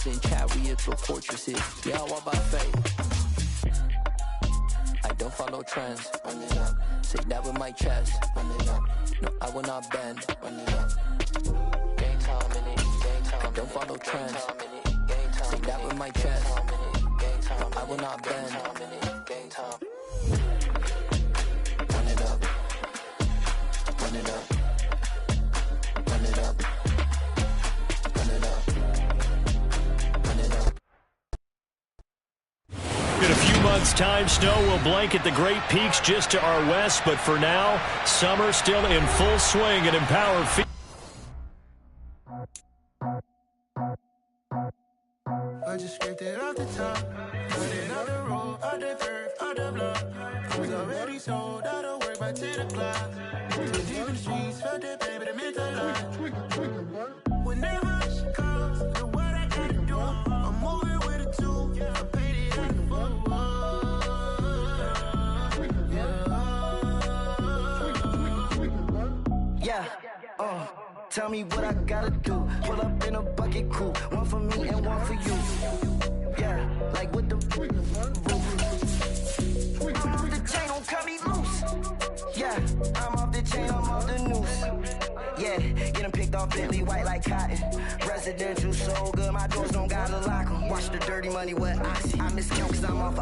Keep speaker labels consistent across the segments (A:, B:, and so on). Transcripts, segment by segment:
A: horses and chariots with fortresses. Yeah, I walk by faith. I don't follow trends. Run it up. Say that with my chest. Run it up. No, I will not bend. Run it up. Game time in it. Game time. I don't follow trends. Say that with my chest. No, I will not bend. Game time. Run it up. Run it up. Run it up. Run it up. Run it up.
B: In a few months' time, snow will blanket the Great Peaks just to our west, but for now, summer still in full swing at Empower Field.
C: I just scraped it off the top, put it on the road, on the curve, on the block. I was already sold, I don't work by 10 o'clock. Too deep in the streets, felt that baby, that meant a lot. Whenever she calls, know what I gotta do. I'm moving with a two, I paid it at the fuck.
D: Yeah, tell me what I gotta do. Pull up in a bucket crew, one for me and one for you. Yeah, like with the I'm off the chain, don't cut me loose. Yeah, I'm off the chain, I'm off the noose. Yeah, getting picked off Bentley white like cotton. Residential so good, my doors don't gotta lock 'em. Watch the dirty money with Oxy. I miscount cause I'm off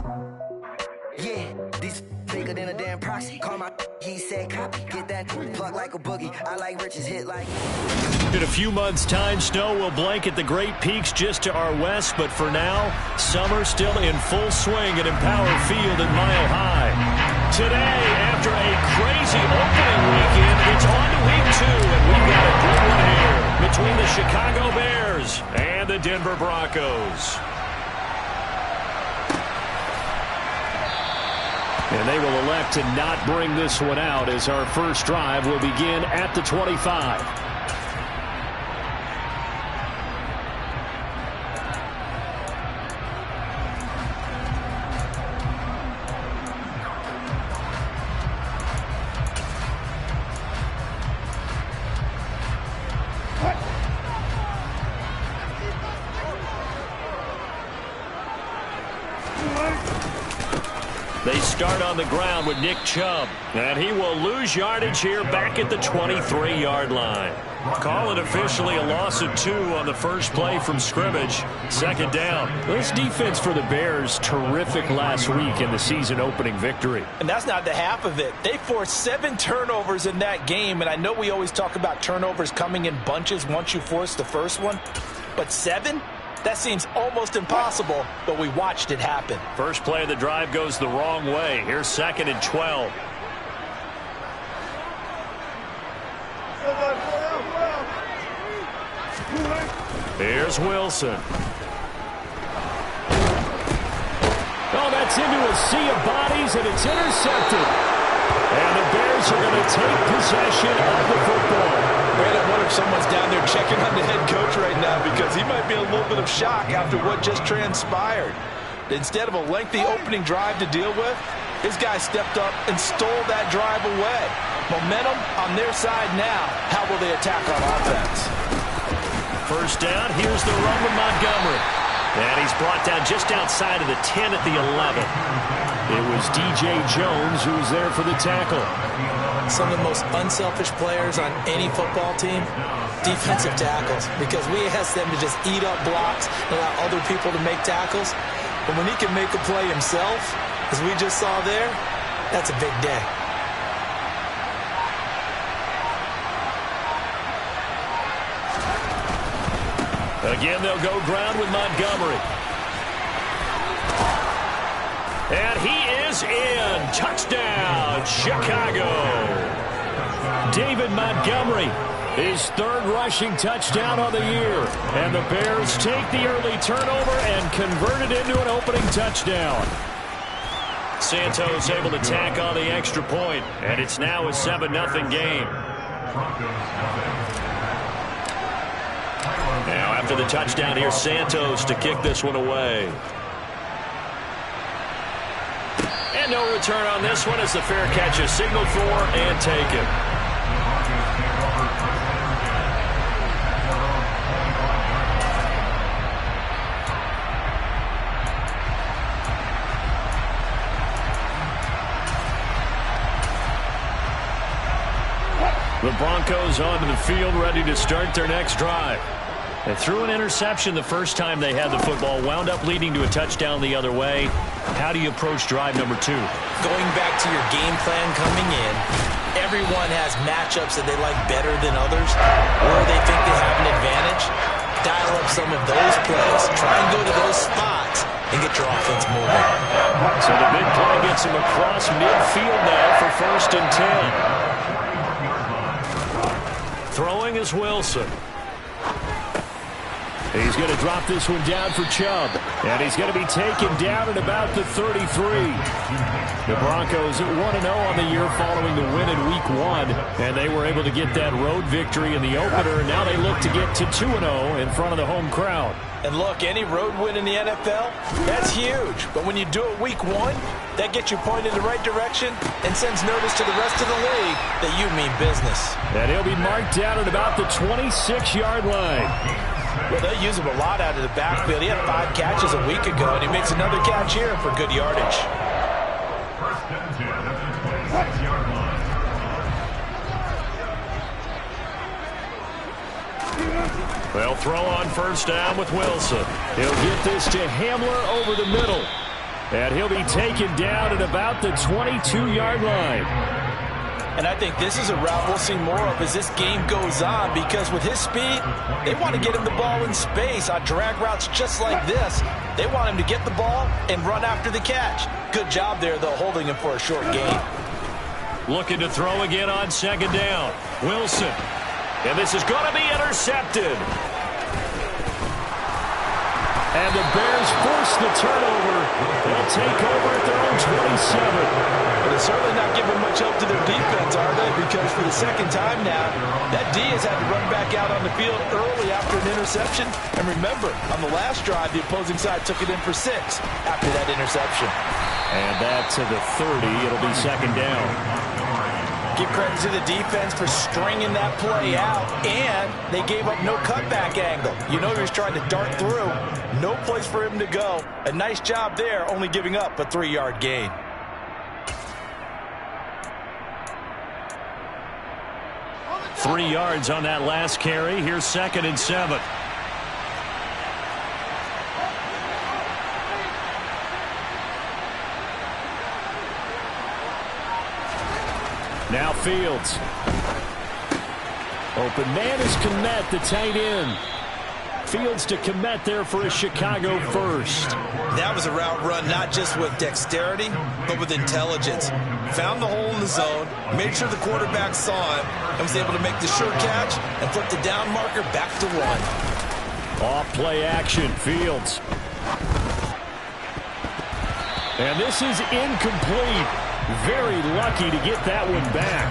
D: yeah, these bigger than a damn proxy. Call my he said copy. Get that plug like a boogie. I like riches hit like.
B: In a few months' time, snow will blanket the Great Peaks just to our west, but for now, summer still in full swing at Empower Field at Mile High. Today, after a crazy opening weekend, it's on to week 2, and we've got a good one here between the Chicago Bears and the Denver Broncos. And they will elect to not bring this one out as our first drive will begin at the 25. They start on the ground with Nick Chubb, and he will lose yardage here back at the 23-yard line. Call it officially a loss of 2 on the first play from scrimmage. Second down. This defense for the Bears, terrific last week in the season-opening victory.
E: And that's not the half of it. They forced 7 turnovers in that game, and I know we always talk about turnovers coming in bunches once you force the first one, but 7? That seems almost impossible, but we watched it happen.
B: First play of the drive goes the wrong way. Here's 2nd and 12. Here's Wilson. Oh, that's into a sea of bodies, and it's intercepted. And the Bears are going to take possession of the football.
E: Brandon, I wonder if someone's down there checking on the head coach right now because he might be in a little bit of shock after what just transpired. Instead of a lengthy opening drive to deal with, his guy stepped up and stole that drive away. Momentum on their side now. How will they attack on offense?
B: First down, here's the run with Montgomery. And he's brought down just outside of the 10 at the 11. It was DJ Jones who was there for the tackle.
E: Some of the most unselfish players on any football team, defensive tackles, because we ask them to just eat up blocks and allow other people to make tackles. But when he can make a play himself, as we just saw there, that's a big day.
B: Again, they'll go ground with Montgomery. And he is in. Touchdown, Chicago. David Montgomery, his 3rd rushing touchdown on the year. And the Bears take the early turnover and convert it into an opening touchdown. Santos able to tack on the extra point, and it's now a 7-0 game. Now after the touchdown, here's Santos to kick this one away. And no return on this one as the fair catch is signaled for and taken. The Broncos onto the field, ready to start their next drive. They threw an interception the first time they had the football, wound up leading to a touchdown the other way. How do you approach drive number 2?
E: Going back to your game plan coming in, everyone has matchups that they like better than others, or they think they have an advantage. Dial up some of those plays. Try and go to those spots and get your offense moving.
B: So the big play gets him across midfield now for 1st and 10. Throwing is Wilson. He's going to drop this one down for Chubb. And he's going to be taken down at about the 33. The Broncos 1-0 on the year following the win in Week 1. And they were able to get that road victory in the opener. And now they look to get to 2-0 in front of the home crowd.
E: And look, any road win in the NFL, that's huge. But when you do it Week 1, that gets you pointed in the right direction and sends notice to the rest of the league that you mean business.
B: And he'll be marked down at about the 26-yard line.
E: Well, they use him a lot out of the backfield. He had 5 catches a week ago, and he makes another catch here for good yardage.
B: They'll throw on 1st down with Wilson. He'll get this to Hamler over the middle. And he'll be taken down at about the 22-yard line.
E: And I think this is a route we'll see more of as this game goes on, because with his speed, they want to get him the ball in space on drag routes just like this. They want him to get the ball and run after the catch. Good job there, though, holding him for a short gain.
B: Looking to throw again on 2nd down. Wilson. And this is going to be intercepted. And the Bears force the turnover. They'll take over at their own 27.
E: But they're certainly not giving much help to their defense, are they? Because for the 2nd time now, that D has had to run back out on the field early after an interception. And remember, on the last drive, the opposing side took it in for 6 after that interception.
B: And that to the 30. It'll be 2nd down.
E: Give credit to the defense for stringing that play out, and they gave up no cutback angle. You know he was trying to dart through. No place for him to go. A nice job there, only giving up a 3-yard gain.
B: Three yards on that last carry. Here's 2nd and 7. Now Fields. Open man is Kmet, the tight end. Fields to Kmet there for a Chicago 1st.
E: That was a route run not just with dexterity, but with intelligence. Found the hole in the zone, made sure the quarterback saw him, and was able to make the sure catch and flip the down marker back to 1.
B: Off play action, Fields. And this is incomplete. Very lucky to get that one back.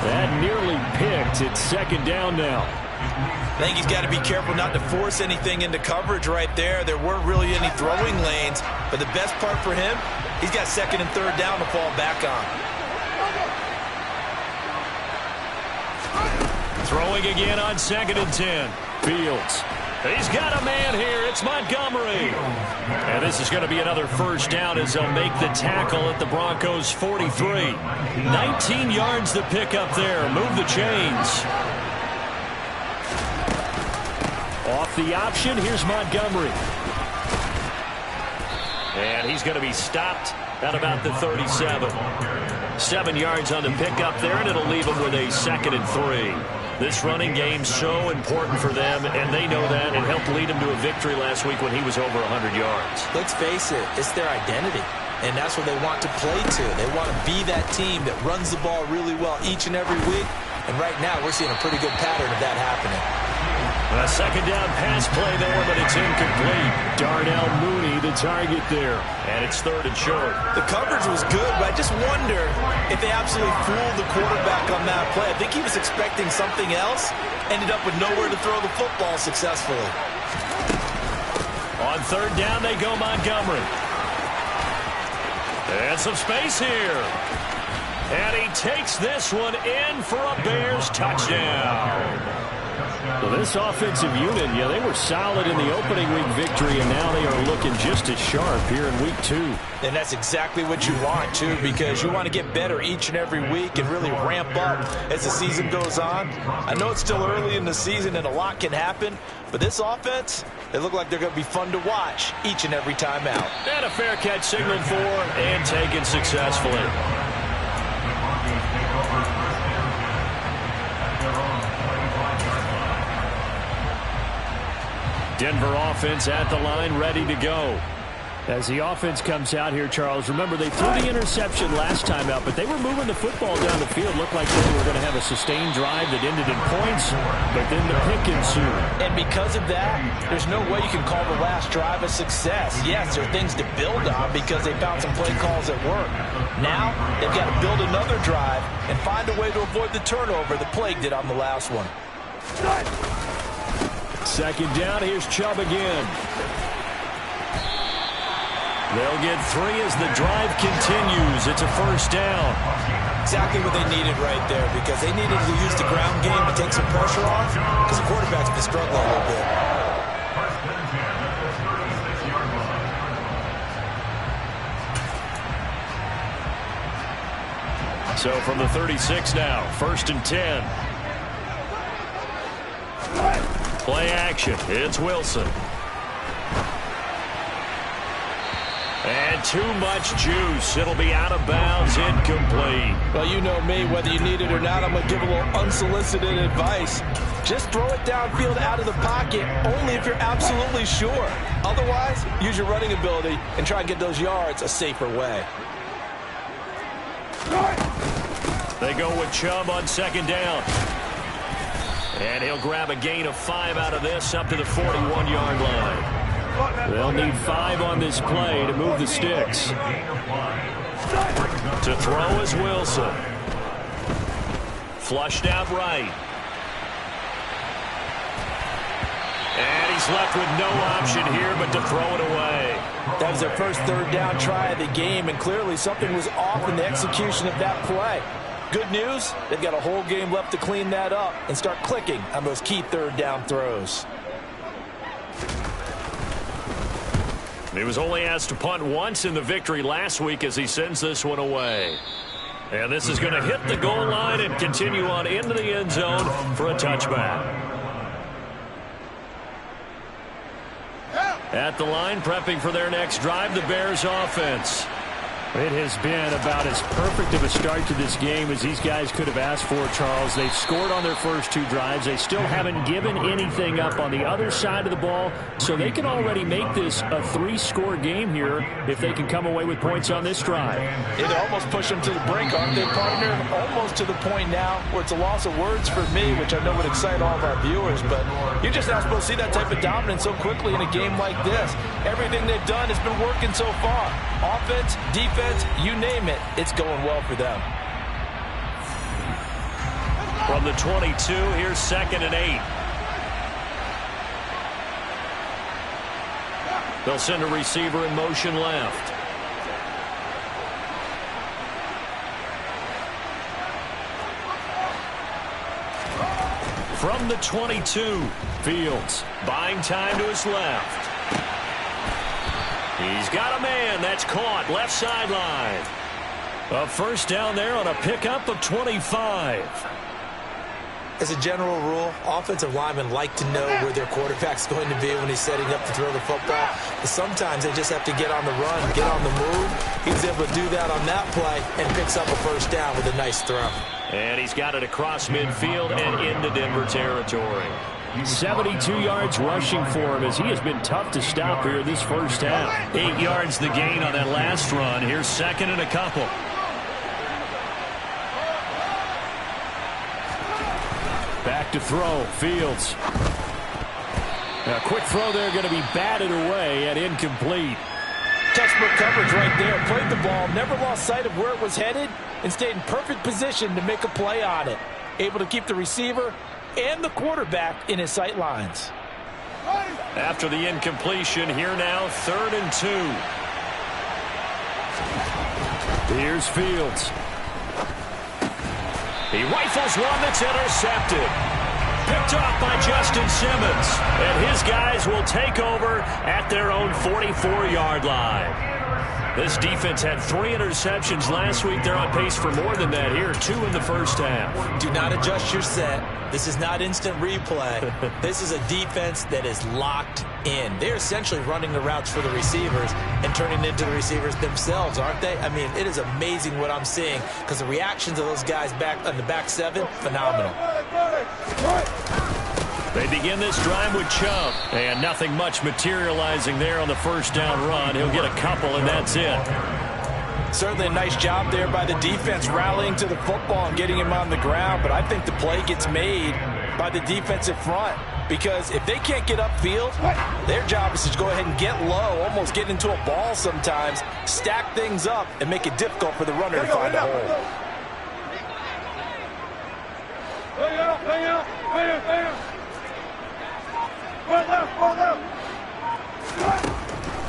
B: That nearly picked. It's 2nd down now.
E: I think he's got to be careful not to force anything into coverage right there. There weren't really any throwing lanes, but the best part for him, he's got 2nd and 3rd down to fall back on.
B: Throwing again on 2nd and 10. Fields. He's got a man here. It's Montgomery. And this is going to be another 1st down as they'll make the tackle at the Broncos 43. 19 yards to pick up there. Move the chains. Off the option, here's Montgomery. And he's going to be stopped at about the 37. 7 yards on the pickup there, and it'll leave them with a 2nd and 3. This running game's so important for them, and they know that. It helped lead them to a victory last week when he was over 100 yards.
E: Let's face it, it's their identity, and that's what they want to play to. They want to be that team that runs the ball really well each and every week, and right now we're seeing a pretty good pattern of that happening.
B: A 2nd down pass play there, but it's incomplete. Darnell Mooney, the target there. And it's 3rd and short.
E: The coverage was good, but I just wonder if they absolutely fooled the quarterback on that play. I think he was expecting something else. Ended up with nowhere to throw the football successfully.
B: On 3rd down, they go Montgomery. And some space here. And he takes this one in for a Bears touchdown. Well, this offensive unit, yeah, they were solid in the opening week victory, and now they are looking just as sharp here in week 2.
E: And that's exactly what you want, too, because you want to get better each and every week and really ramp up as the season goes on. I know it's still early in the season and a lot can happen, but this offense, they look like they're going to be fun to watch each and every time out.
B: And a fair catch signaled for and taken successfully. Denver offense at the line, ready to go. As the offense comes out here, Charles, remember they threw the interception last time out, but they were moving the football down the field. Looked like they were going to have a sustained drive that ended in points, but then the pick ensued.
E: And because of that, there's no way you can call the last drive a success. Yes, there are things to build on because they found some play calls at work. Now, they've got to build another drive and find a way to avoid the turnover the Plague did on the last one.
B: Second down, here's Chubb again. They'll get 3 as the drive continues. It's a first down.
E: Exactly what they needed right there because they needed to use the ground game to take some pressure off because the quarterback's been struggling a little bit.
B: So from the 36 now, 1st and 10. Play action. It's Wilson. And too much juice. It'll be out of bounds, incomplete.
E: Well, you know me, whether you need it or not, I'm going to give a little unsolicited advice. Just throw it downfield out of the pocket, only if you're absolutely sure. Otherwise, use your running ability and try and get those yards a safer way.
B: They go with Chubb on 2nd down. And he'll grab a gain of 5 out of this up to the 41-yard line. They'll need 5 on this play to move the sticks. To throw is Wilson. Flushed out right. And he's left with no option here but to throw it away.
E: That was their first 3rd down try of the game, and clearly something was off in the execution of that play. Good news, they've got a whole game left to clean that up and start clicking on those key 3rd down throws.
B: He was only asked to punt once in the victory last week as he sends this one away. And this is going to hit the goal line and continue on into the end zone for a touchback. At the line, prepping for their next drive, the Bears offense. It has been about as perfect of a start to this game as these guys could have asked for, Charles. They've scored on their first 2 drives. They still haven't given anything up on the other side of the ball, so they can already make this a 3-score game here if they can come away with points on this drive.
E: They almost push them to the brink, aren't they, partner? Almost to the point now where it's a loss of words for me, which I know would excite all of our viewers, but you're just not supposed to see that type of dominance so quickly in a game like this. Everything they've done has been working so far. Offense, defense, you name it, it's going well for them.
B: From the 22, here's 2nd and 8. They'll send a receiver in motion left. From the 22, Fields buying time to his left. He's got a man. That's caught. Left sideline. A first down there on a pickup of 25.
E: As a general rule, offensive linemen like to know where their quarterback's going to be when he's setting up to throw the football. But sometimes they just have to get on the run, get on the move. He was able to do that on that play and picks up a first down with a nice throw.
B: And he's got it across midfield and into Denver territory. 72 yards rushing for him as he has been tough to stop here this first half. 8 yards the gain on that last run. Here's 2nd and a couple. Back to throw. Fields. A quick throw there going to be batted away and incomplete.
E: Textbook coverage right there. Played the ball, never lost sight of where it was headed, and stayed in perfect position to make a play on it. Able to keep the receiver and the quarterback in his sight lines.
B: After the incompletion, here now, 3rd and 2. Here's Fields. He rifles one that's intercepted. Picked off by Justin Simmons. And his guys will take over at their own 44-yard line. This defense had 3 interceptions last week. They're on pace for more than that here, 2 in the first half.
E: Do not adjust your set. This is not instant replay. This is a defense that is locked in. They're essentially running the routes for the receivers and turning it into the receivers themselves, aren't they? I mean, it is amazing what I'm seeing because the reactions of those guys back on the back 7, phenomenal.
B: They begin this drive with Chubb, and nothing much materializing there on the first down run. He'll get a couple, and that's it.
E: Certainly a nice job there by the defense rallying to the football and getting him on the ground, but I think the play gets made by the defensive front because if they can't get upfield, their job is to go ahead and get low, almost get into a ball sometimes, stack things up, and make it difficult for the runner to find a hole.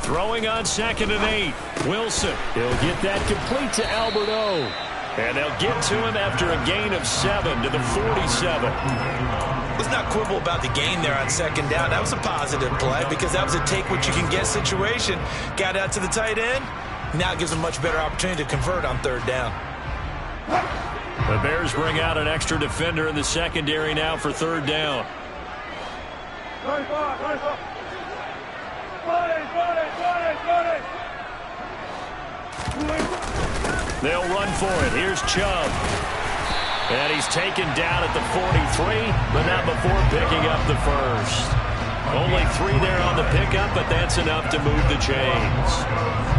B: Throwing on 2nd and 8. Wilson. He'll get that complete to Albert O. And they'll get to him after a gain of 7 to the 47.
E: Let's not quibble about the gain there on 2nd down. That was a positive play because that was a take-what-you-can-get situation. Got out to the tight end. Now it gives them a much better opportunity to convert on 3rd down.
B: The Bears bring out an extra defender in the secondary now for 3rd down. They'll run for it. Here's Chubb. And he's taken down at the 43, but not before picking up the first. Only 3 there on the pickup, but that's enough to move the chains.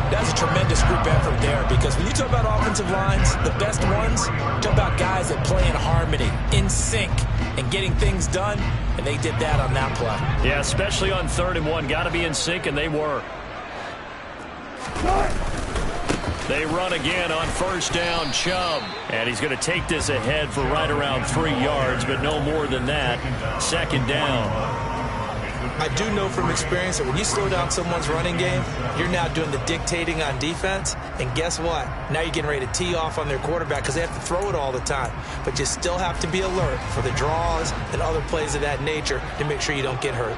E: That's a tremendous group effort there because when you talk about offensive lines, the best ones, talk about guys that play in harmony, in sync, and getting things done, and they did that on that play.
B: Yeah, especially on 3rd and 1. Got to be in sync, and they were. They run again on 1st down, Chubb. And he's going to take this ahead for right around 3 yards, but no more than that. 2nd down.
E: I do know from experience that when you slow down someone's running game, you're now doing the dictating on defense. And guess what? Now you're getting ready to tee off on their quarterback because they have to throw it all the time. But you still have to be alert for the draws and other plays of that nature to make sure you don't get hurt.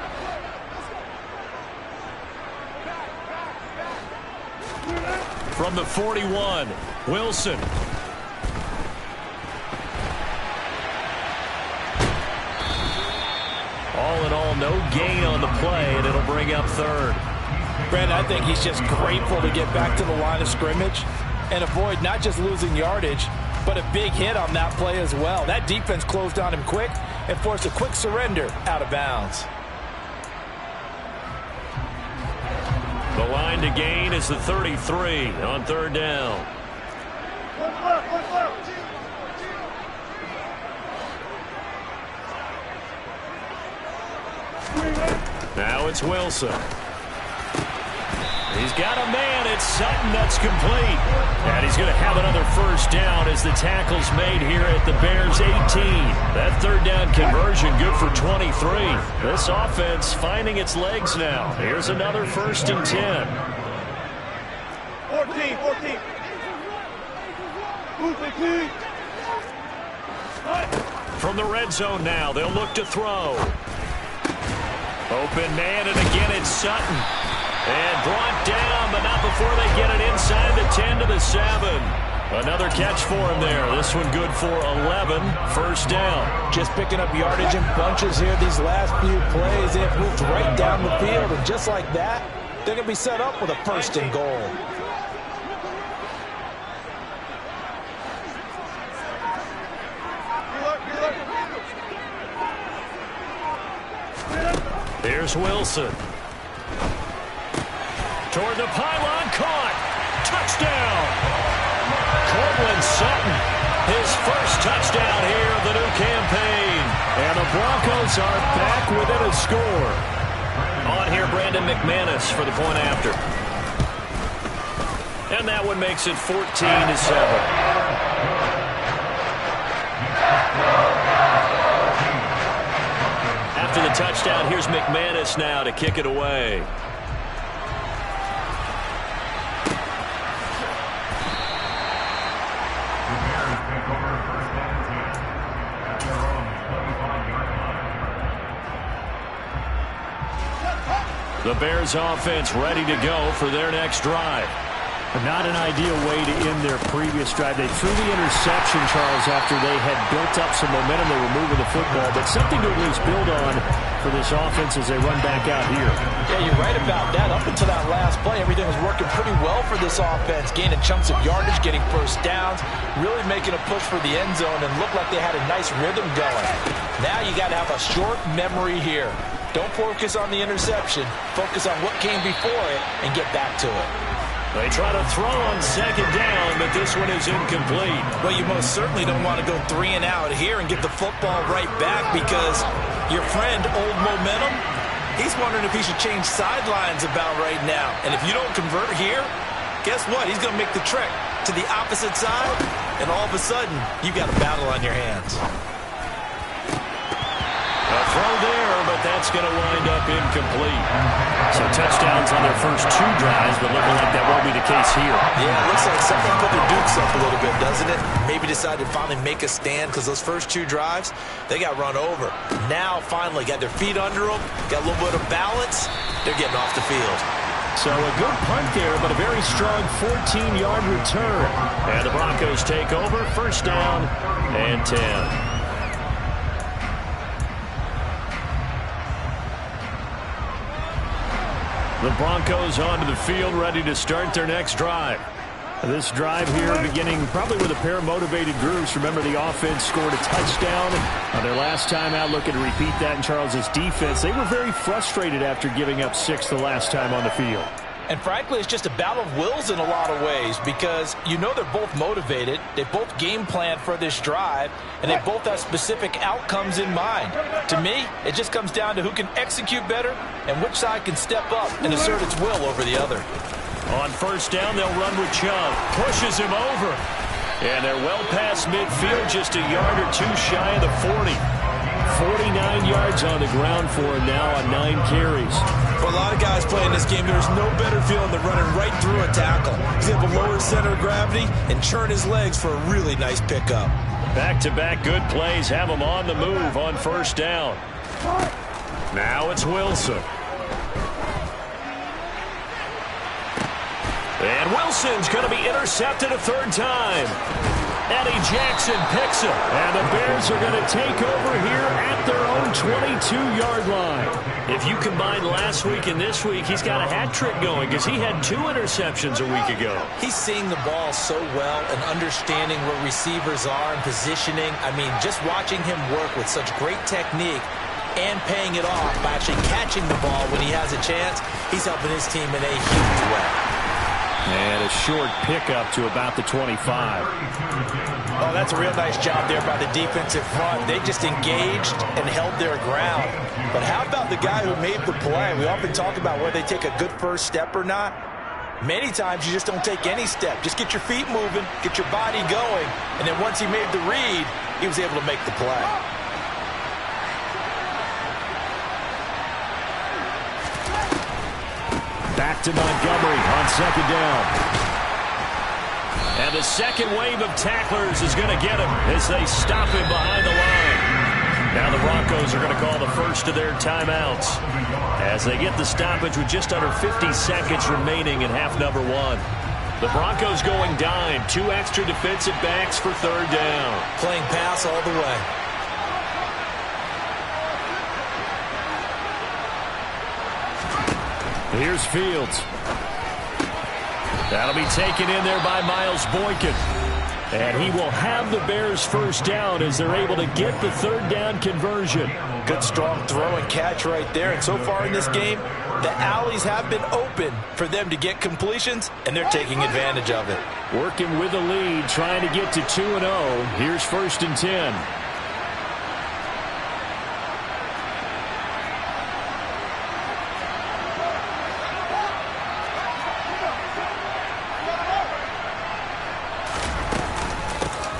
B: From the 41, Wilson. All in all, no gain on the play, and it'll bring up 3rd.
E: Brandon, I think he's just grateful to get back to the line of scrimmage and avoid not just losing yardage, but a big hit on that play as well. That defense closed on him quick and forced a quick surrender out of bounds.
B: The line to gain is the 33 on 3rd down. Now it's Wilson. He's got a man. It's Sutton. That's complete. And he's going to have another 1st down as the tackle's made here at the Bears 18. That 3rd down conversion good for 23. This offense finding its legs now. Here's another 1st and 10.
C: 14.
B: From the red zone now, they'll look to throw. Open man, and again it's Sutton. And brought down, but not before they get it inside the 10 to the 7. Another catch for him there. This one good for 11. 1st down.
E: Just picking up yardage in bunches here these last few plays. They have moved right down the field, and just like that, they're going to be set up with a 1st and goal.
B: Here's Wilson. Toward the pylon, caught. Touchdown. Courtland Sutton, his 1st touchdown here of the new campaign. And the Broncos are back within a score. On here, Brandon McManus for the point after. And that one makes it 14 to 7. After the touchdown, here's McManus now to kick it away. The Bears offense ready to go for their next drive.
F: Not an ideal way to end their previous drive. They threw the interception, Charles, after they had built up some momentum. They were moving the football, but something to at least build on for this offense as they run back out here.
E: Yeah, you're right about that. Up until that last play, everything was working pretty well for this offense, gaining chunks of yardage, getting first downs, really making a push for the end zone, and looked like they had a nice rhythm going. Now you got to have a short memory here. Don't focus on the interception. Focus on what came before it and get back to it.
B: They try to throw on second down, but this one is incomplete.
E: Well, you most certainly don't want to go 3 and out here and get the football right back, because your friend, Old Momentum, he's wondering if he should change sidelines about right now. And if you don't convert here, guess what? He's going to make the trek to the opposite side, and all of a sudden, you got a battle on your hands.
B: A throw there, but that's going to wind up incomplete. So touchdowns on their first 2 drives, but looking like that won't be the case here.
E: Yeah, it looks like something put their dukes up a little bit, doesn't it? Maybe decided to finally make a stand, because those first 2 drives, they got run over. Now, finally, got their feet under them, got a little bit of balance. They're getting off the field.
B: So a good punt there, but a very strong 14-yard return. And the Broncos take over, first down and 10. The Broncos onto the field, ready to start their next drive. This drive here beginning probably with a pair of motivated groups. Remember, the offense scored a touchdown on their last time out. Looking to repeat that in Charles's defense. They were very frustrated after giving up 6 the last time on the field.
E: And frankly, it's just a battle of wills in a lot of ways, because you know they're both motivated. They both game planned for this drive, and they both have specific outcomes in mind. To me, it just comes down to who can execute better and which side can step up and assert its will over the other.
B: On first down, they'll run with Chubb. Pushes him over. And they're well past midfield, just a yard or 2 shy of the 40. 49 yards on the ground for him now on 9 carries.
E: For a lot of guys playing this game, there's no better feeling than running right through a tackle. He's able to lower his center of gravity and churn his legs for a really nice pickup.
B: Back-to-back good plays have him on the move on first down. Now it's Wilson. And Wilson's going to be intercepted a 3rd time. Eddie Jackson picks him. And the Bears are going to take over here at their own 22-yard line. If you combine last week and this week, he's got a hat trick going, because he had 2 interceptions a week ago.
E: He's seeing the ball so well and understanding where receivers are and positioning. I mean, just watching him work with such great technique and paying it off by actually catching the ball when he has a chance, he's helping his team in a huge way.
B: And a short pickup to about the 25.
E: Oh, that's a real nice job there by the defensive front. They just engaged and held their ground. But how about the guy who made the play? We often talk about whether they take a good first step or not. Many times you just don't take any step. Just get your feet moving, get your body going, and then once he made the read, he was able to make the play.
B: Back to Montgomery on second down. And the second wave of tacklers is going to get him as they stop him behind the line. Now the Broncos are going to call the first of their timeouts as they get the stoppage with just under 50 seconds remaining in half number 1. The Broncos going dime. 2 extra defensive backs for 3rd down.
E: Playing pass all the way.
B: Here's Fields. That'll be taken in there by Miles Boykin. And he will have the Bears first down as they're able to get the 3rd down conversion.
E: Good strong throw and catch right there. And so far in this game, the alleys have been open for them to get completions, and they're taking advantage of it.
B: Working with the lead, trying to get to 2-0. Here's 1st and 10.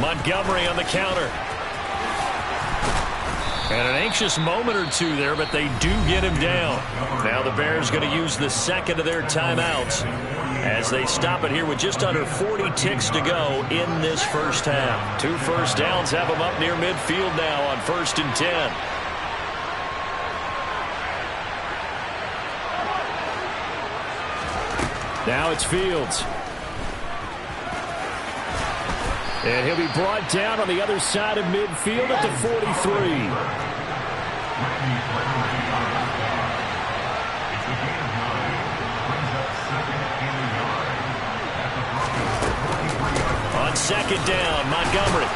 B: Montgomery on the counter. And an anxious moment or 2 there, but they do get him down. Now the Bears going to use the 2nd of their timeouts as they stop it here with just under 40 ticks to go in this first half. 2 first downs have them up near midfield now on 1st and 10. Now it's Fields. And he'll be brought down on the other side of midfield at the 43. On second down, Montgomery.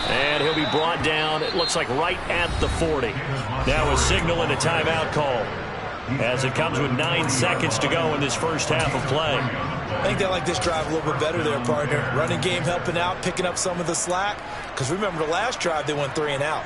B: And he'll be brought down, it looks like right at the 40. Now a signal and a timeout call, as it comes with 9 seconds to go in this first half of play.
E: I think they like this drive a little bit better there, partner. Running game helping out, picking up some of the slack. Because remember the last drive, they went 3 and out.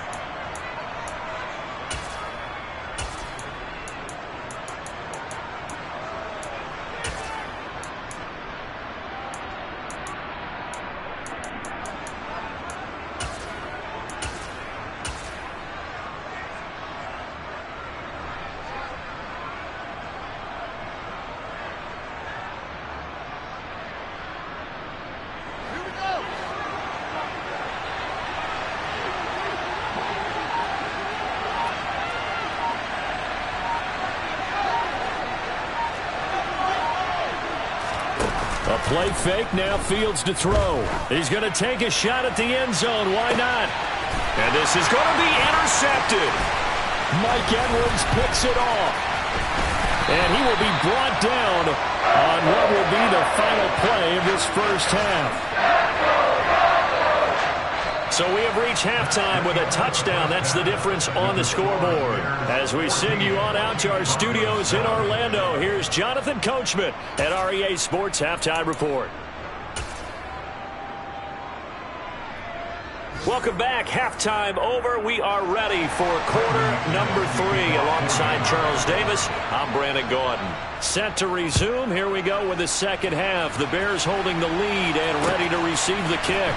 B: A play fake, now Fields to throw. He's going to take a shot at the end zone. Why not? And this is going to be intercepted. Mike Edwards picks it off. And he will be brought down on what will be the final play of this first half. So we have reached halftime with a touchdown. That's the difference on the scoreboard. As we send you on out to our studios in Orlando, here's Jonathan Coachman at REA Sports Halftime Report. Welcome back. Halftime over. We are ready for quarter number 3. Alongside Charles Davis, I'm Brandon Gordon. Set to resume. Here we go with the second half. The Bears holding the lead and ready to receive the kick.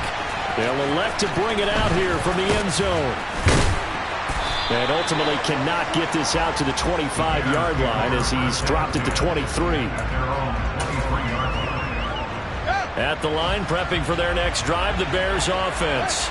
B: They'll elect to bring it out here from the end zone. And ultimately cannot get this out to the 25-yard line as he's dropped at the 23. At the line, prepping for their next drive, the Bears offense.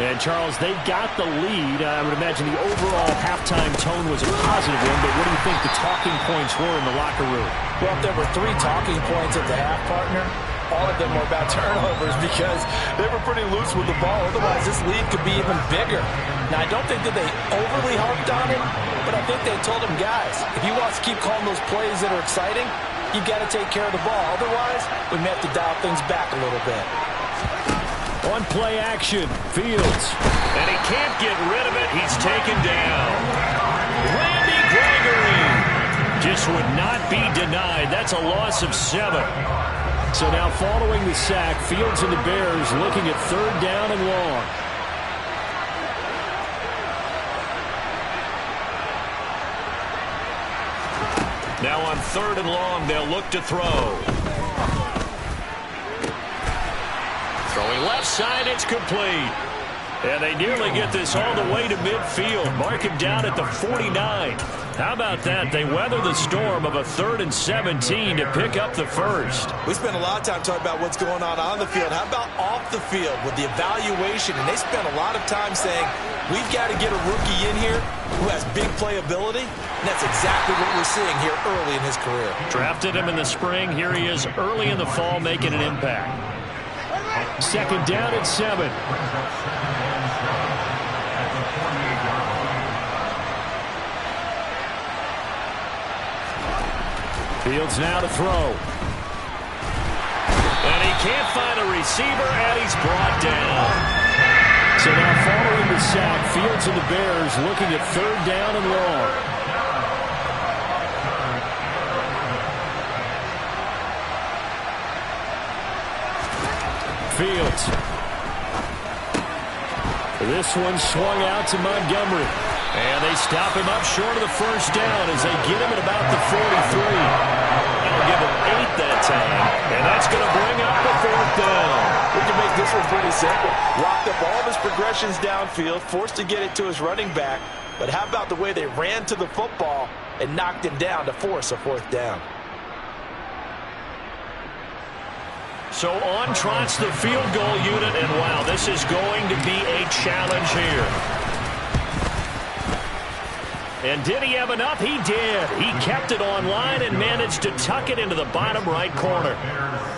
B: And, Charles, they've got the lead. I would imagine the overall halftime tone was a positive one, but what do you think the talking points were in the locker room?
E: Well, if there were 3 talking points at the half, partner, all of them were about turnovers because they were pretty loose with the ball. Otherwise, this lead could be even bigger. Now, I don't think that they overly harped on it, but I think they told him, guys, if you want to keep calling those plays that are exciting, you got to take care of the ball. Otherwise, we may have to dial things back a little bit.
B: On play action, Fields. And he can't get rid of it. He's taken down. Randy Gregory just would not be denied. That's a loss of 7. So now following the sack, Fields and the Bears looking at 3rd down and long. Now on 3rd and long, they'll look to throw. Throwing left side, it's complete. And they nearly get this all the way to midfield. Mark him down at the 49. How about that? They weather the storm of a 3rd and 17 to pick up the first.
E: We spent a lot of time talking about what's going on the field. How about off the field with the evaluation? And they spent a lot of time saying, we've got to get a rookie in here who has big playability. And that's exactly what we're seeing here early in his career.
B: Drafted him in the spring. Here he is early in the fall making an impact. 2nd down at 7. Fields now to throw. And he can't find a receiver, and he's brought down. So now following the sack, Fields and the Bears looking at 3rd down and long. Fields. This one swung out to Montgomery. And they stop him up short of the first down as they get him at about the 43. They'll give him 8 that time. And that's going to bring up the 4th down.
E: We can make this one pretty simple. Locked up all of his progressions downfield, forced to get it to his running back. But how about the way they ran to the football and knocked him down to force a 4th down?
B: So on trots the field goal unit, and wow, this is going to be a challenge here. And did he have enough? He did. He kept it on line and managed to tuck it into the bottom right corner.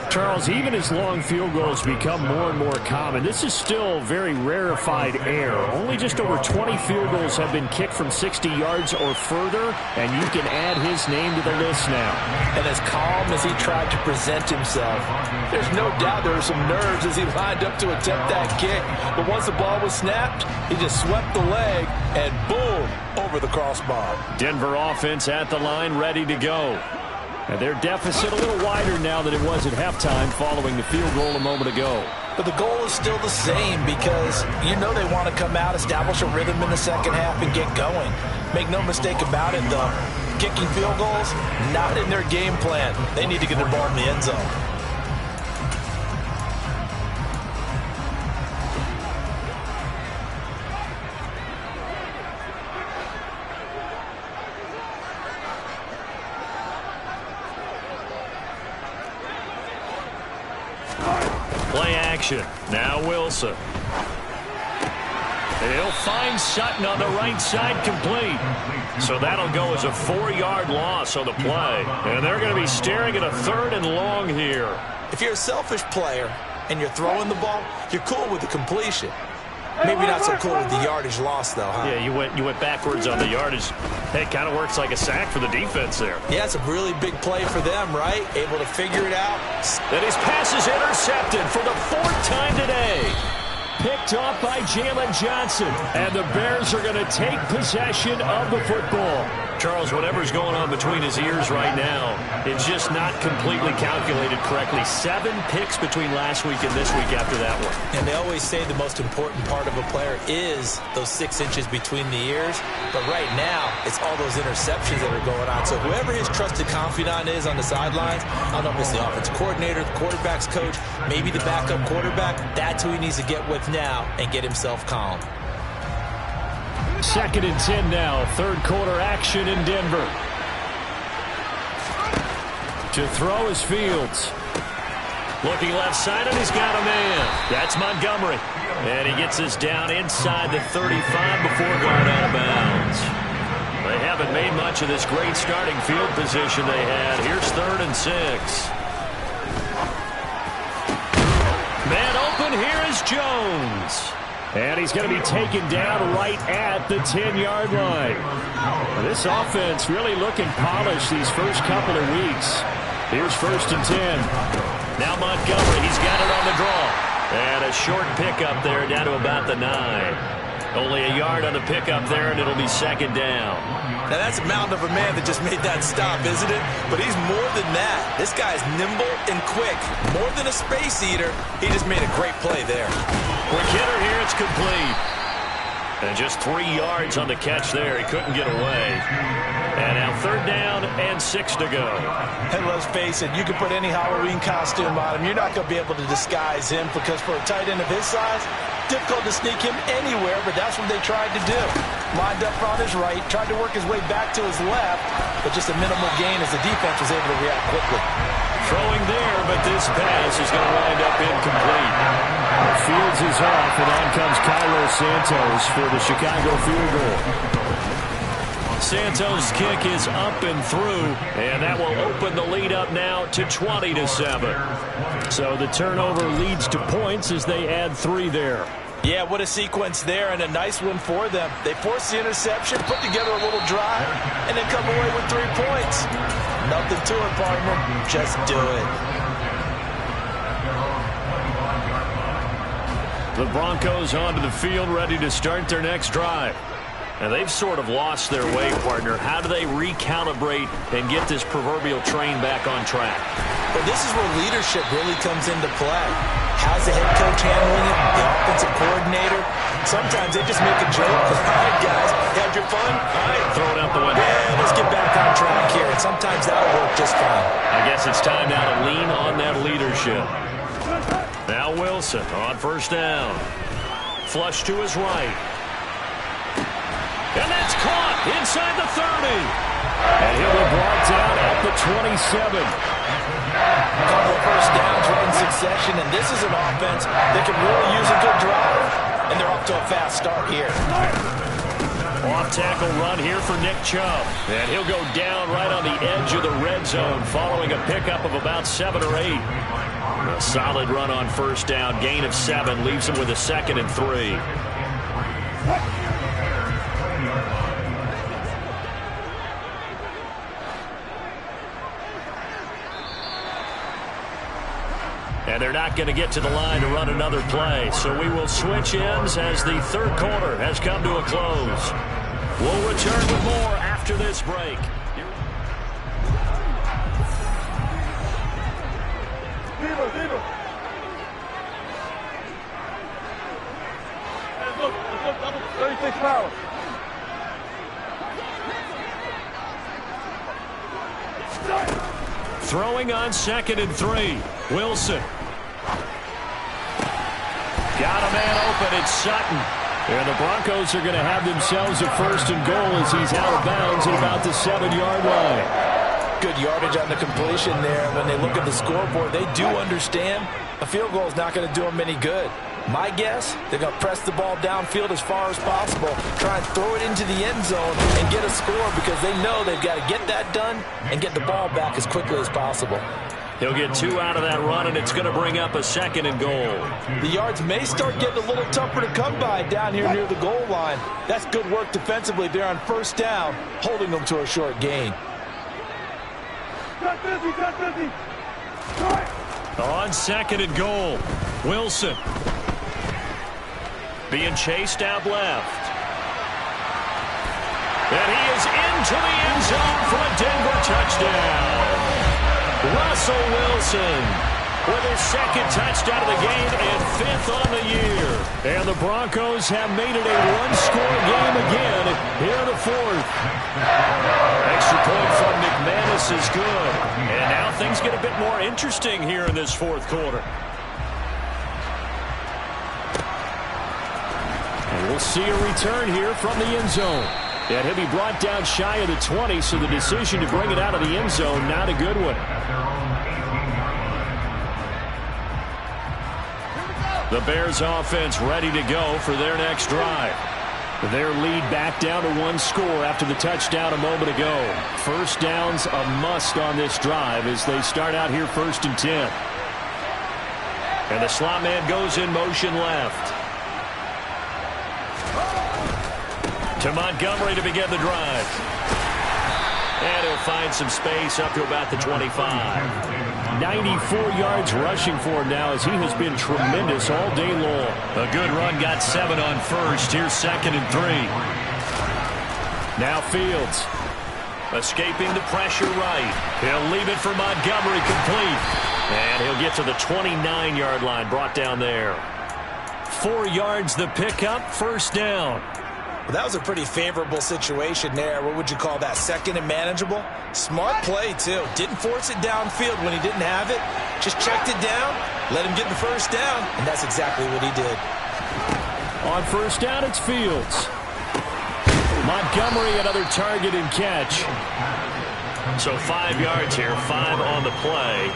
F: Charles, even as long field goals become more and more common, this is still very rarefied air. Only just over 20 field goals have been kicked from 60 yards or further, and you can add his name to the list now.
E: And as calm as he tried to present himself, there's no doubt there were some nerves as he lined up to attempt that kick. But once the ball was snapped, he just swept the leg and boom, over the crossbar.
B: Denver offense at the line, ready to go. And their deficit a little wider now than it was at halftime following the field goal a moment ago.
E: But the goal is still the same because you know they want to come out, establish a rhythm in the second half, and get going. Make no mistake about it, though. Kicking field goals, not in their game plan. They need to get the ball in the end zone.
B: Play action. Now Wilson. He'll find Sutton on the right side, complete. So that'll go as a 4-yard loss on the play. And they're going to be staring at a 3rd and long here.
E: If you're a selfish player and you're throwing the ball, you're cool with the completion. Maybe not so cool with the yardage loss, though, huh?
B: Yeah, you went backwards on the yardage. Hey, it kind of works like a sack for the defense there.
E: Yeah, it's a really big play for them, right? Able to figure it out.
B: And his pass is intercepted for the 4th time today. Picked off by Jalen Johnson. And the Bears are going to take possession of the football. Charles, whatever's going on between his ears right now, it's just not completely calculated correctly. 7 picks between last week and this week after that one.
E: And they always say the most important part of a player is those 6 inches between the ears. But right now, it's all those interceptions that are going on. So whoever his trusted confidant is on the sidelines, I don't know if it's the offensive coordinator, the quarterback's coach, maybe the backup quarterback, that's who he needs to get with now and get himself calm.
F: 2nd and 10 now. 3rd quarter action in Denver. To throw is Fields.
B: Looking left side, and he's got a man. That's Montgomery. And he gets us down inside the 35 before going out of bounds. They haven't made much of this great starting field position they had. Here's 3rd and 6. Man open, here is Jones.
F: And he's going to be taken down right at the 10-yard line. This offense really looking polished these first couple of weeks. Here's 1st and 10.
B: Now Montgomery, he's got it on the draw. And a short pickup there down to about the 9. Only a yard on the pickup there, and it'll be 2nd down.
E: Now that's a mountain of a man that just made that stop, isn't it? But he's more than that. This guy's nimble and quick. More than a space eater, he just made a great play there.
B: Quick hitter here, it's complete. And just 3 yards on the catch there. He couldn't get away. And now 3rd down and 6 to go.
E: And let's face it, you can put any Halloween costume on him. You're not going to be able to disguise him because for a tight end of his size, difficult to sneak him anywhere, but that's what they tried to do. Lined up on his right, tried to work his way back to his left, but just a minimal gain as the defense was able to react quickly.
B: Throwing there, but this pass is going to wind up incomplete.
F: Fields is off, and on comes Carlos Santos for the Chicago field goal.
B: Santos' kick is up and through, and that will open the lead up now to 20-7.
F: So the turnover leads to points as they add 3 there.
E: Yeah, what a sequence there, and a nice one for them. They forced the interception, put together a little drive, and then come away with 3 points. Nothing to it, partner. Just do it.
B: The Broncos onto the field, ready to start their next drive. And they've sort of lost their way, partner. How do they recalibrate and get this proverbial train back on track?
E: Well, this is where leadership really comes into play. How's the head coach handling it? The offensive coordinator? Sometimes they just make a joke. All right, guys, had your fun? All right,
B: throw it out the window.
E: Yeah, let's get back on track here. And sometimes that'll work just fine.
B: I guess it's time now to lean on that leadership. Now Wilson on 1st down. Flush to his right. And that's caught inside the 30.
F: And he'll be brought down at the 27.
E: A couple of 1st downs right in succession, and this is an offense that can really use a good drive. And they're off to a fast start here.
B: Off-tackle run here for Nick Chubb. And he'll go down right on the edge of the red zone following a pickup of about 7 or 8. A solid run on first down. Gain of 7 leaves him with a 2nd and 3. And they're not going to get to the line to run another play. So we will switch ends as the third quarter has come to a close. We'll return with more after this break. Throwing on 2nd and 3. Wilson. Got a man open. It's Sutton. And the Broncos are going to have themselves a 1st and goal as he's out of bounds at about the 7-yard line.
E: Good yardage on the completion there. When they look at the scoreboard, they do understand a field goal is not going to do them any good. My guess, they're going to press the ball downfield as far as possible, try and throw it into the end zone and get a score because they know they've got to get that done and get the ball back as quickly as possible.
B: He'll get 2 out of that run, and it's going to bring up a 2nd and goal.
E: The yards may start getting a little tougher to come by down here near the goal line. That's good work defensively there on first down, holding them to a short gain.
B: On 2nd and goal, Wilson. Being chased out left. And he is into the end zone for a Denver touchdown. Russell Wilson with his 2nd touchdown of the game and 5th on the year. And the Broncos have made it a one-score game again here in the 4th. Extra point from McManus is good. And now things get a bit more interesting here in this 4th quarter. And we'll see a return here from the end zone. And he'll be brought down shy of the 20, so the decision to bring it out of the end zone, not a good one. The Bears offense ready to go for their next drive. Their lead back down to 1 score after the touchdown a moment ago. First down's a must on this drive as they start out here 1st and 10. And the slot man goes in motion left. To Montgomery to begin the drive. And he'll find some space up to about the 25. 94 yards rushing for him now as he has been tremendous all day long. A good run, got 7 on first. Here's 2nd and 3. Now Fields. Escaping the pressure right. He'll leave it for Montgomery complete. And he'll get to the 29-yard line, brought down there. 4 yards the pickup, 1st down.
E: Well, that was a pretty favorable situation there. What would you call that? 2nd and manageable? Smart play, too. Didn't force it downfield when he didn't have it. Just checked it down, let him get the 1st down, and that's exactly what he did.
B: On 1st down, it's Fields. Montgomery, another target and catch. So 5 yards here, 5 on the play,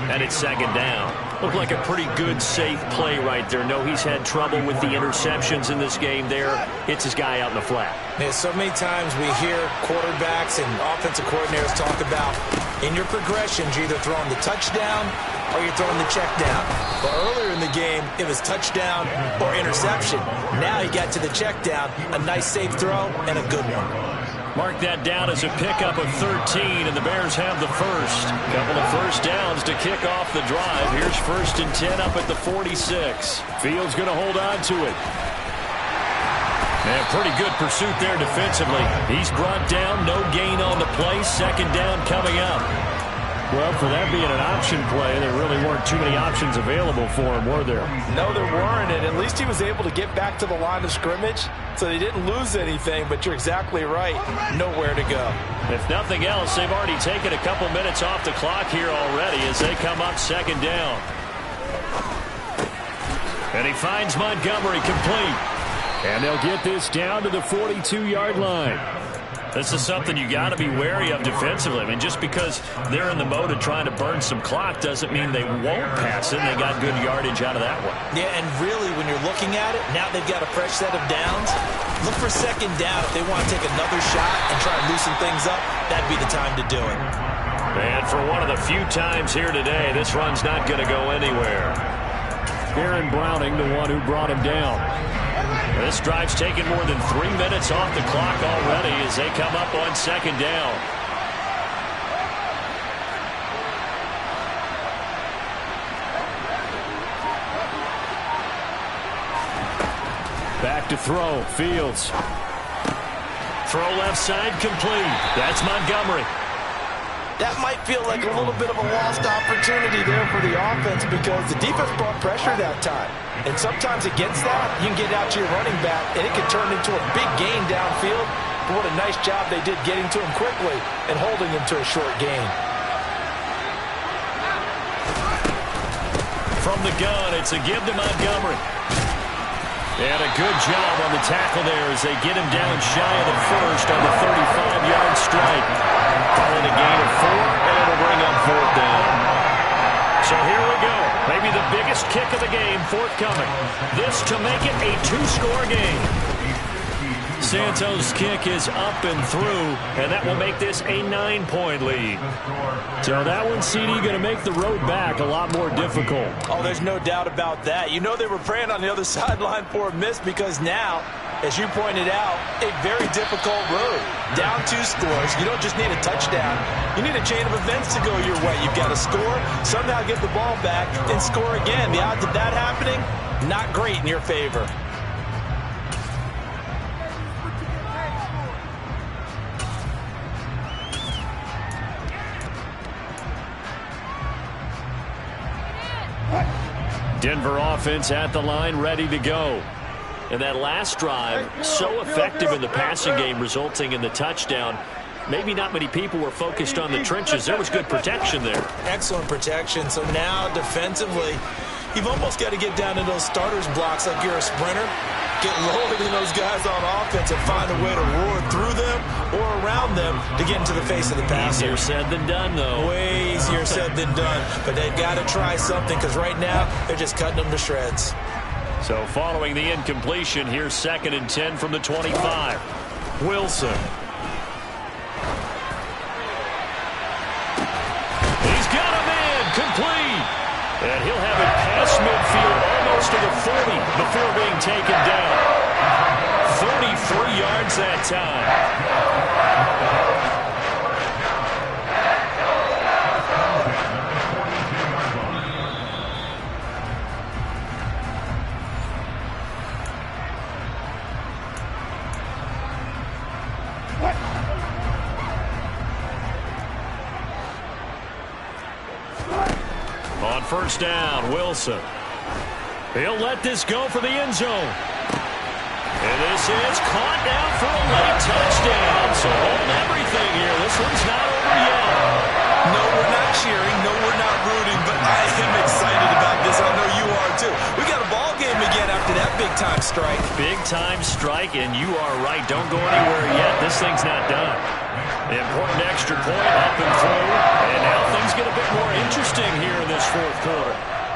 B: and it's 2nd down. Looked like a pretty good, safe play right there. No, he's had trouble with the interceptions in this game there. Hits his guy out in the flat.
E: Man, so many times we hear quarterbacks and offensive coordinators talk about in your progressions, you're either throwing the touchdown or you're throwing the check down. But earlier in the game, it was touchdown or interception. Now he got to the check down, a nice safe throw, and a good one.
B: Mark that down as a pickup of 13, and the Bears have the 1st. Couple of 1st downs to kick off the drive. Here's 1st and 10 up at the 46. Fields going to hold on to it. And pretty good pursuit there defensively. He's brought down, no gain on the play. 2nd down coming up. Well, for that being an option play, there really weren't too many options available for him, were there?
E: No, there weren't, and at least he was able to get back to the line of scrimmage, so they didn't lose anything, but you're exactly right. Nowhere to go.
B: If nothing else, they've already taken a couple minutes off the clock here already as they come up 2nd down. And he finds Montgomery complete. And they'll get this down to the 42-yard line. This is something you got to be wary of defensively. I mean, just because they're in the mode of trying to burn some clock doesn't mean they won't pass it. And they got good yardage out of that one.
E: Yeah, and really, when you're looking at it, now they've got a fresh set of downs. Look for second down if they want to take another shot and try and loosen things up. That'd be the time to do it.
B: And for one of the few times here today, this run's not going to go anywhere.
F: Aaron Browning, the one who brought him down.
B: This drive's taken more than 3 minutes off the clock already as they come up on second down.
F: Back to throw. Fields.
B: Throw left side complete. That's Montgomery.
E: That might feel like a little bit of a lost opportunity there for the offense because the defense brought pressure that time. And sometimes against that, you can get out to your running back, and it can turn into a big gain downfield. But what a nice job they did getting to him quickly and holding him to a short gain.
B: From the gun, it's a give to Montgomery. And a good job on the tackle there as they get him down shy of the first on the 35-yard strike. Calling a gain of 4, and it'll bring up fourth down. So here we go. Maybe the biggest kick of the game forthcoming. This to make it a 2-score game. Santos' kick is up and through, and that will make this a 9-point lead.
F: So that one, CD, going to make the road back a lot more difficult.
E: Oh, there's no doubt about that. You know they were praying on the other sideline for a miss because now, as you pointed out, a very difficult road. Down 2 scores. You don't just need a touchdown. You need a chain of events to go your way. You've got to score, somehow get the ball back, and score again. The odds of that happening, not great in your favor.
B: Denver offense at the line, ready to go. And that last drive, so effective in the passing game, resulting in the touchdown. Maybe not many people were focused on the trenches. There was good protection there.
E: Excellent protection. So now defensively, you've almost got to get down to those starters blocks like you're a sprinter. Get lower than those guys on offense and find a way to roar through them or around them to get into the face of the passer.
B: Easier said than done, though.
E: Way easier said than done. But they've got to try something because right now they're just cutting them to shreds.
B: So following the incompletion, here's 2nd and 10 from the 25. Wilson. He's got a man complete. And he'll have it past midfield almost to the 40 before being taken down. 33 yards that time. On first down, Wilson. He'll let this go for the end zone. And this is caught down for a late touchdown. So hold everything here. This one's not over yet.
E: No, we're not cheering. No, we're not rooting. But I am excited about this. I know you are, too. We got a ball game again after that big-time strike.
B: Big-time strike, and you are right. Don't go anywhere yet. This thing's not done. Important extra point up and through. And now things get a bit more interesting here in this fourth quarter.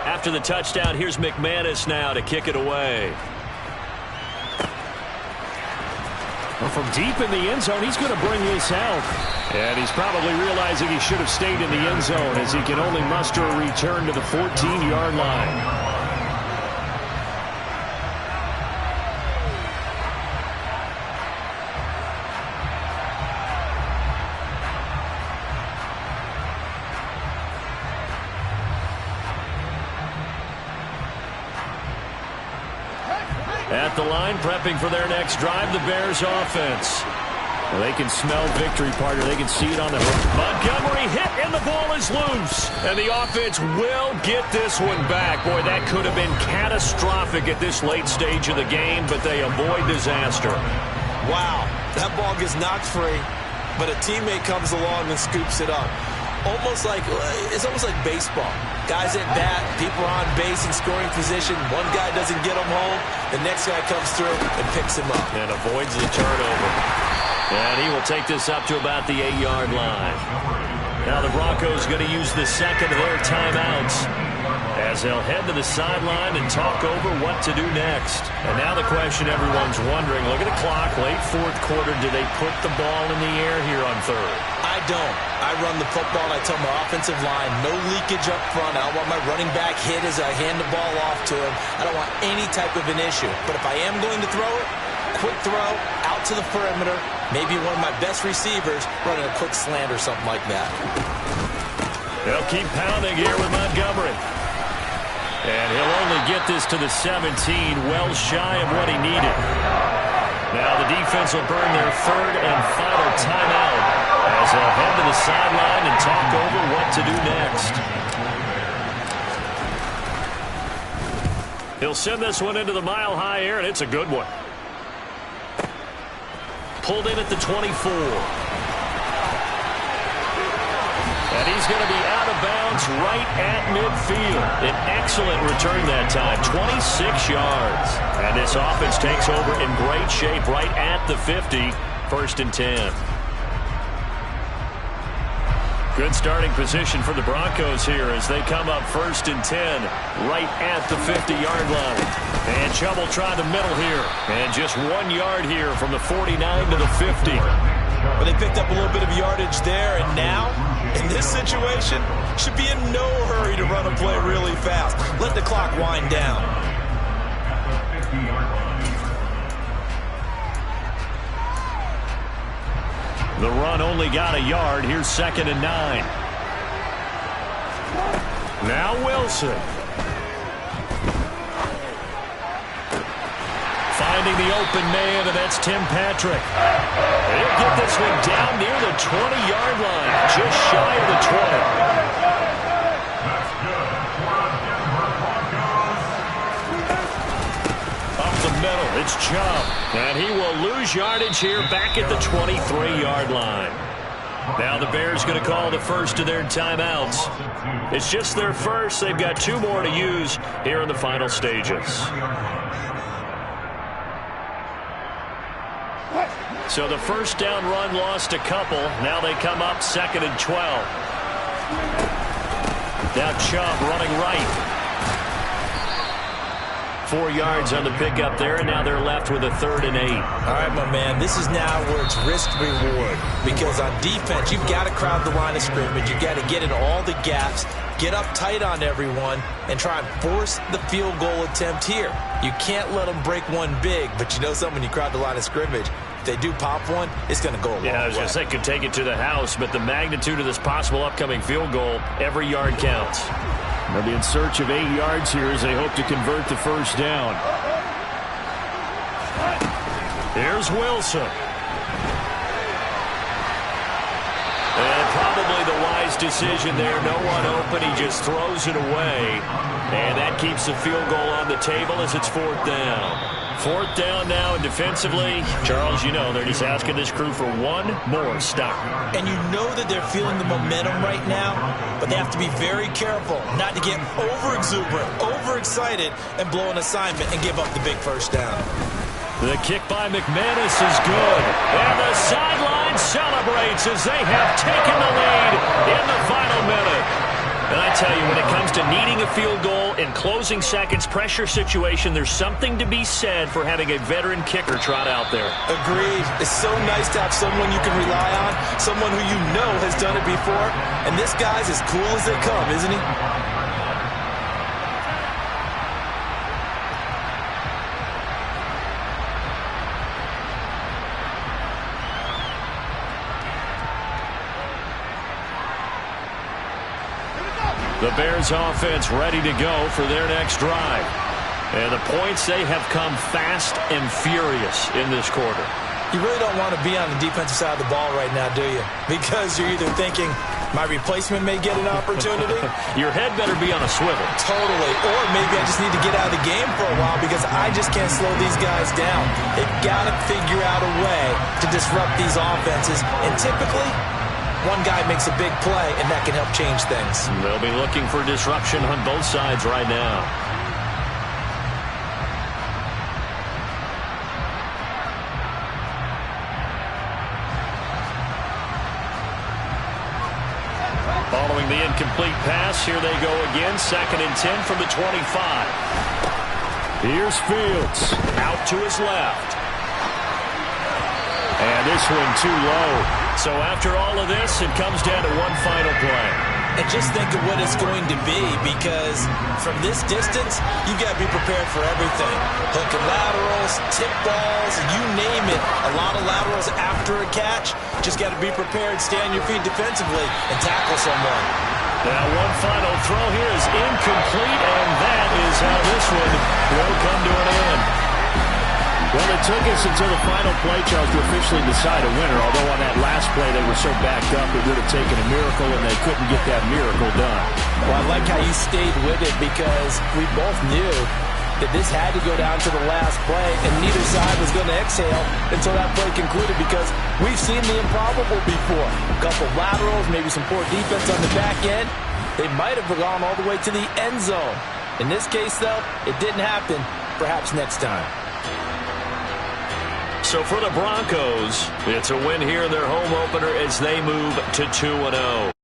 B: After the touchdown, here's McManus now to kick it away.
F: Well, from deep in the end zone, he's going to bring his help.
B: And he's probably realizing he should have stayed in the end zone as he can only muster a return to the 14-yard line. At the line, prepping for their next drive, the Bears offense.
F: Well, they can smell victory, partner. They can see it on the hook.
B: Montgomery hit, and the ball is loose. And the offense will get this one back. Boy, that could have been catastrophic at this late stage of the game, but they avoid disaster.
E: Wow, that ball gets knocked free, but a teammate comes along and scoops it up. It's almost like baseball. Guys at bat, people are on base in scoring position. One guy doesn't get him home. The next guy comes through and picks him up.
B: And avoids the turnover. And he will take this up to about the 8-yard line. Now the Broncos going to use the second of their timeouts as they'll head to the sideline and talk over what to do next. And now the question everyone's wondering, look at the clock, late fourth quarter, do they put the ball in the air here on third?
E: I don't. I run the football, and I tell my offensive line, no leakage up front. I don't want my running back hit as I hand the ball off to him. I don't want any type of an issue. But if I am going to throw it, quick throw, out to the perimeter, maybe one of my best receivers running a quick slant or something like that.
B: They'll keep pounding here with Montgomery. And he'll only get this to the 17, well shy of what he needed. Now the defense will burn their third and final timeout as they'll head to the sideline and talk over what to do next. He'll send this one into the mile-high air, and it's a good one. Pulled in at the 24. And he's going to be out of bounds right at midfield. An excellent return that time, 26 yards. And this offense takes over in great shape right at the 50, 1st and 10. Good starting position for the Broncos here as they come up 1st and 10 right at the 50-yard line. And Chubb will try the middle here. And just 1 yard here from the 49 to the 50.
E: Well, they picked up a little bit of yardage there, and now, in this situation, should be in no hurry to run a play really fast. Let the clock wind down.
B: The run only got a yard. Here's 2nd and 9. Now Wilson. Finding the open man, and that's Tim Patrick. He'll get this one down near the 20-yard line, just shy of the 20. Up the middle, it's Chubb. And he will lose yardage here back at the 23-yard line. Now the Bears going to call the first of their timeouts. It's just their first. They've got 2 more to use here in the final stages. So the first down run lost a couple. Now they come up 2nd and 12. Now Chubb running right. 4 yards on the pickup there, and now they're left with a 3rd and 8.
E: All right, my man, this is now where it's risk-reward. Because on defense, you've got to crowd the line of scrimmage. You've got to get in all the gaps, get up tight on everyone, and try and force the field goal attempt here. You can't let them break one big, but you know something, when you crowd the line of scrimmage, if they do pop one, it's going to go a long way.
B: Yeah, I was going to say, could take it to the house, but the magnitude of this possible upcoming field goal, every yard counts. They'll be in search of 8 yards here as they hope to convert the first down. Here's Wilson. And probably the wise decision there. No one open. He just throws it away. And that keeps the field goal on the table as it's 4th down. 4th down now, and defensively, Charles, you know, they're just asking this crew for one more stop.
E: And you know that they're feeling the momentum right now, but they have to be very careful not to get over-exuberant, overexcited, and blow an assignment and give up the big first down.
B: The kick by McManus is good. And the sideline celebrates as they have taken the lead in the final minute. And I tell you, when it comes to needing a field goal in closing seconds, pressure situation, there's something to be said for having a veteran kicker trot out there.
E: Agreed. It's so nice to have someone you can rely on, someone who you know has done it before. And this guy's as cool as they come, isn't he?
B: The Bears offense ready to go for their next drive. And the points, they have come fast and furious in this quarter.
E: You really don't want to be on the defensive side of the ball right now, do you? Because you're either thinking, my replacement may get an opportunity.
B: Your head better be on a swivel.
E: Totally. Or maybe I just need to get out of the game for a while because I just can't slow these guys down. They've got to figure out a way to disrupt these offenses. And typically, one guy makes a big play, and that can help change things.
B: They'll be looking for disruption on both sides right now. the incomplete pass. Here they go again. 2nd and 10 from the 25. Here's Fields. Out to his left. And this one too low. So after all of this, it comes down to one final play.
E: And just think of what it's going to be, because from this distance, you've got to be prepared for everything. Hook and laterals, tip balls, you name it. A lot of laterals after a catch. Just got to be prepared, stay on your feet defensively, and tackle someone.
B: Now one final throw here is incomplete, and that is how this one will come to an end. Well, it took us until the final play, Charles, to officially decide a winner. Although on that last play they were so backed up, it would have taken a miracle, and they couldn't get that miracle done.
E: Well, I like how you stayed with it, because we both knew that this had to go down to the last play, and neither side was going to exhale until that play concluded, because we've seen the improbable before. A couple laterals, maybe some poor defense on the back end. They might have gone all the way to the end zone. In this case, though, it didn't happen. Perhaps next time.
B: So for the Broncos, it's a win here in their home opener as they move to 2-0.